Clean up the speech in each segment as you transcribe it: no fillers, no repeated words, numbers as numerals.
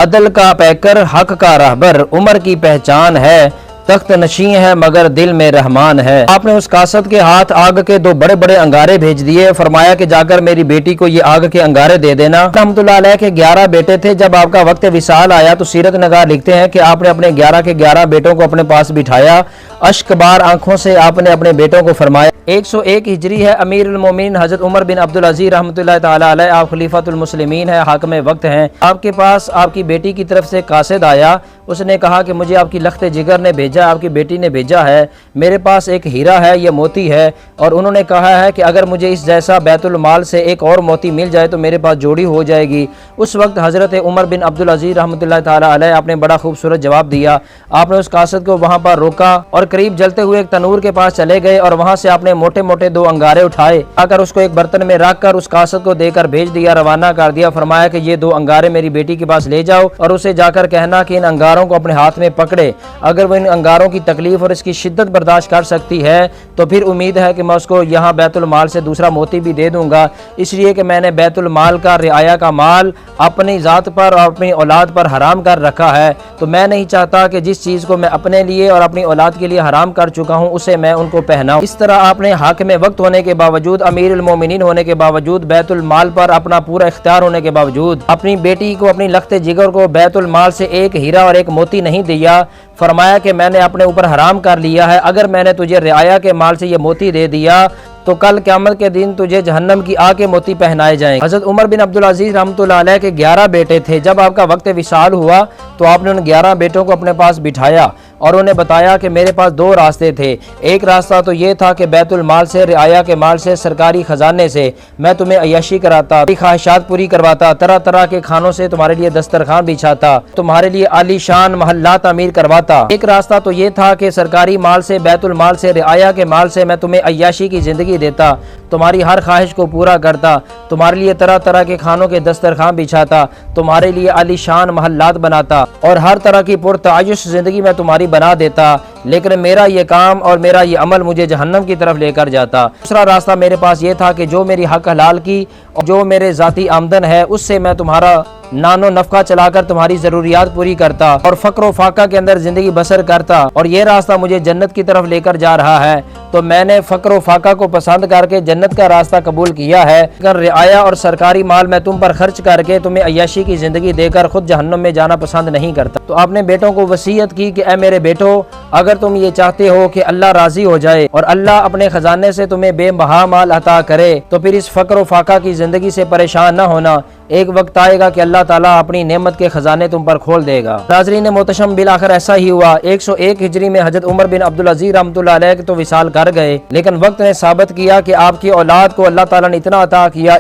अदल का पैकर हक का रहबर उमर की पहचान है, तख्त नशी है मगर दिल में रहमान है। आपने उस कासद के हाथ आग के दो बड़े बड़े अंगारे भेज दिए, फरमाया कि जाकर मेरी बेटी को ये आग के अंगारे दे देना। रहमतुल्लाह अलैह के 11 बेटे थे। जब आपका वक्त विसाल आया तो सीरत नगार लिखते हैं कि आपने अपने 11 के 11 बेटों को अपने पास बिठाया, अश्कबार आंखों से आपने अपने बेटों को फरमाया। 101 हिजरी है। अमीरुल मोमिनीन हजरत उमर बिन अब्दुल अजीज रहमतुल्लाह ताला अलैह, आप खलीफातुल मुस्लिमीन है, हाकिम वक्त हैं। आपके पास आपकी बेटी की तरफ से कासिद आया, उसने कहा कि मुझे आपकी लख्त जिगर ने भेजा, आपकी बेटी ने भेजा है, मेरे पास एक हीरा है, ये मोती है, और उन्होंने कहा है कि अगर मुझे इस जैसा बैतुल माल से एक और मोती मिल जाए तो मेरे पास जोड़ी हो जाएगी। उस वक्त हजरत उमर बिन अब्दुल अजीज रहमतुल्लाह ताला अलैह आपने बड़ा खूबसूरत जवाब दिया। आपने उस कासिद को वहाँ पर रोका और करीब जलते हुए एक तनूर के पास चले गए और वहाँ से आपने मोटे मोटे 2 अंगारे उठाए, आकर उसको एक बर्तन में रख कर उस कासिद को देकर भेज दिया, रवाना कर दिया। फरमाया कि ये 2 अंगारे मेरी बेटी के पास ले जाओ और उसे जाकर कहना कि इन अंगारों को अपने हाथ में पकड़े। अगर वो इन अंगारों की तकलीफ और इसकी शिद्दत बर्दाश्त कर सकती है तो फिर उम्मीद है कि मैं उसको यहाँ बैतुल माल से दूसरा मोती भी दे दूंगा, इसलिए कि मैंने बैतुल माल का रियाया का माल अपनी ज़ात पर और अपनी औलाद पर हराम कर रखा है। तो मैं नहीं चाहता कि जिस चीज़ को मैं अपने लिए और अपनी औलाद के लिए हराम कर चुका हूँ उसे मैं उनको पहनाऊं। इस तरह आपने हाकिम वक्त होने के बावजूद, अमीरुल मोमिनीन होने के बावजूद, बैतुल माल पर अपना पूरा इख्तियार होने के बावजूद अपनी बेटी को, अपनी लख्त जिगर को बैतुल माल से एक हीरा और एक मोती नहीं दिया। फरमाया कि मैंने अपने ऊपर हराम कर लिया है, अगर मैंने तुझे रियाया के माल से ये मोती दे दिया तो कल क़यामत के दिन तुझे जहन्नम की आग के मोती पहनाए जाएंगे। हज़रत उमर बिन अब्दुल अजीज रहमतुल्लाह अलैह के 11 बेटे थे। जब आपका वक्त विसाल हुआ तो आपने उन 11 बेटों को अपने पास बिठाया और उन्हें बताया कि मेरे पास 2 रास्ते थे। एक रास्ता तो ये था कि बैतुल माल से, रियाया के माल से, सरकारी खजाने से मैं तुम्हें अय्याशी कराता, ख्वाहिशात पूरी करवाता, तरह तरह के खानों से तुम्हारे लिए दस्तरखान बिछाता, तुम्हारे लिए आलीशान महल्ला तामीर करवाता। एक रास्ता तो ये था कि सरकारी माल से, बैतुल माल से, रियाया के माल से मैं तुम्हें अय्याशी की ज़िंदगी देता, तुम्हारी हर ख्वाहिश को पूरा करता, तुम्हारे लिए तरह तरह के खानों के दस्तरखान बिछाता, तुम्हारे लिए आलीशान महल्लात बनाता और हर तरह की पुरतायुश ज़िंदगी में तुम्हारी बना देता। लेकिन मेरा ये काम और मेरा ये अमल मुझे जहन्नम की तरफ लेकर जाता। दूसरा रास्ता मेरे पास ये था कि जो मेरी हक हलाल की और जो मेरे ज़ाती आमदन है उससे मैं तुम्हारा नानो नफ़का चलाकर तुम्हारी ज़रूरियात पूरी करता और फ़क्र व फाका के अंदर ज़िंदगी बसर करता, और ये रास्ता मुझे जन्नत की तरफ लेकर जा रहा है। तो मैंने फ़क्र व फाका को पसंद करके जन्नत का रास्ता कबूल किया है। अगर रियाया और सरकारी माल मैं तुम पर खर्च करके तुम्हें अय्याशी की ज़िंदगी देकर खुद जहन्नम में जाना पसंद नहीं करता। तो आपने बेटों को वसीयत की कि ऐ मेरे बेटो, अगर तुम ये चाहते हो कि अल्लाह राज़ी हो जाए और अल्लाह अपने ख़जाने से तुम्हें बेबहा माल अता करे तो फिर इस फ़क्र व फाका की ज़िंदगी से परेशान न होना। एक वक्त आएगा कि अल्लाह ताला अपनी नेमत के खजाने तुम पर खोल देगा। नाज़रीन मोहतरम, बिल आखिर ऐसा ही हुआ। 101 हिजरी में हजरत उमर बिन अब्दुल अजीज रहमतुल्लाह अलैह तो विसाल कर गए, लेकिन वक्त ने साबित किया कि आपकी औलाद को अल्लाह ताला ने इतना अता किया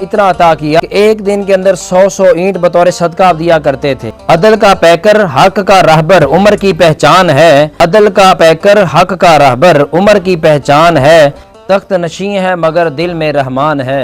कि एक दिन के अंदर 100 ईंट बतौर सदका आप दिया करते थे। अदल का पैकर हक का रहबर उमर की पहचान है, अदल का पैकर हक का रहबर उमर की पहचान है, तख्त नशी है मगर दिल में रहमान है।